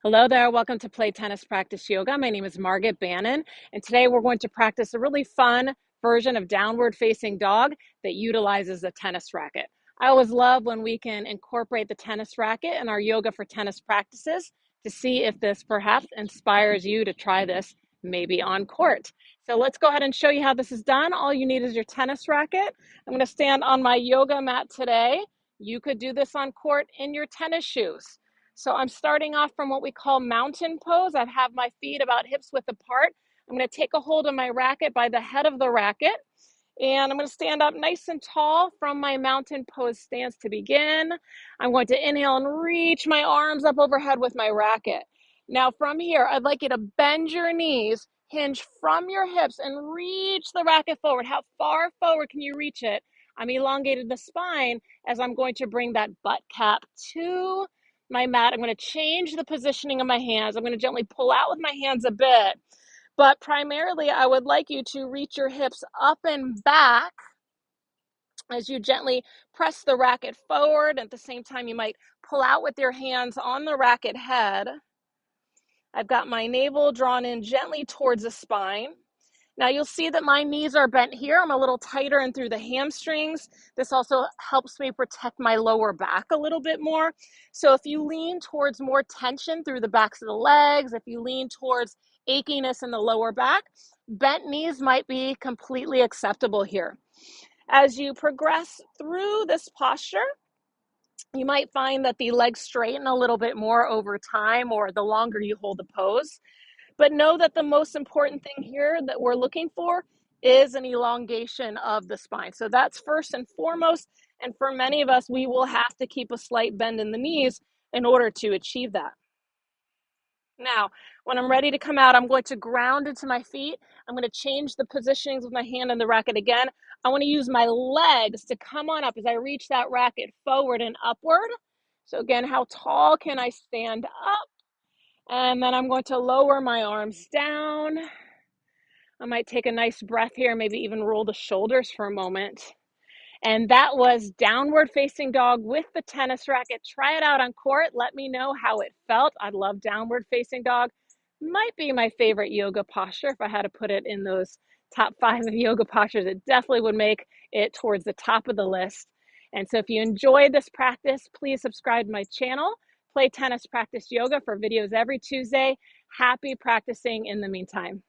Hello there, welcome to Play Tennis Practice Yoga. My name is Margaret Bannon, and today we're going to practice a really fun version of downward facing dog that utilizes a tennis racket. I always love when we can incorporate the tennis racket in our yoga for tennis practices to see if this perhaps inspires you to try this maybe on court. So let's go ahead and show you how this is done. All you need is your tennis racket. I'm going to stand on my yoga mat today. You could do this on court in your tennis shoes. So I'm starting off from what we call mountain pose. I have my feet about hips width apart. I'm going to take a hold of my racket by the head of the racket, and I'm going to stand up nice and tall from my mountain pose stance to begin. I'm going to inhale and reach my arms up overhead with my racket. Now from here, I'd like you to bend your knees, hinge from your hips, and reach the racket forward. How far forward can you reach it? I'm elongating the spine as I'm going to bring that butt cap to my mat. I'm going to change the positioning of my hands. I'm going to gently pull out with my hands a bit, but primarily I would like you to reach your hips up and back as you gently press the racket forward. At the same time, you might pull out with your hands on the racket head. I've got my navel drawn in gently towards the spine. Now you'll see that my knees are bent here. I'm a little tighter and through the hamstrings. This also helps me protect my lower back a little bit more. So if you lean towards more tension through the backs of the legs, if you lean towards achiness in the lower back, bent knees might be completely acceptable here. As you progress through this posture, you might find that the legs straighten a little bit more over time or the longer you hold the pose. But know that the most important thing here that we're looking for is an elongation of the spine. So that's first and foremost. And for many of us, we will have to keep a slight bend in the knees in order to achieve that. Now, when I'm ready to come out, I'm going to ground into my feet. I'm going to change the positionings with my hand on the racket again. I want to use my legs to come on up as I reach that racket forward and upward. So again, how tall can I stand up? And then I'm going to lower my arms down. I might take a nice breath here, maybe even roll the shoulders for a moment. And that was downward facing dog with the tennis racket. Try it out on court. Let me know how it felt. I love downward facing dog. Might be my favorite yoga posture. If I had to put it in those top 5 of yoga postures, it definitely would make it towards the top of the list. And so if you enjoyed this practice, please subscribe to my channel. Play Tennis Practice Yoga for videos every Tuesday. Happy practicing in the meantime.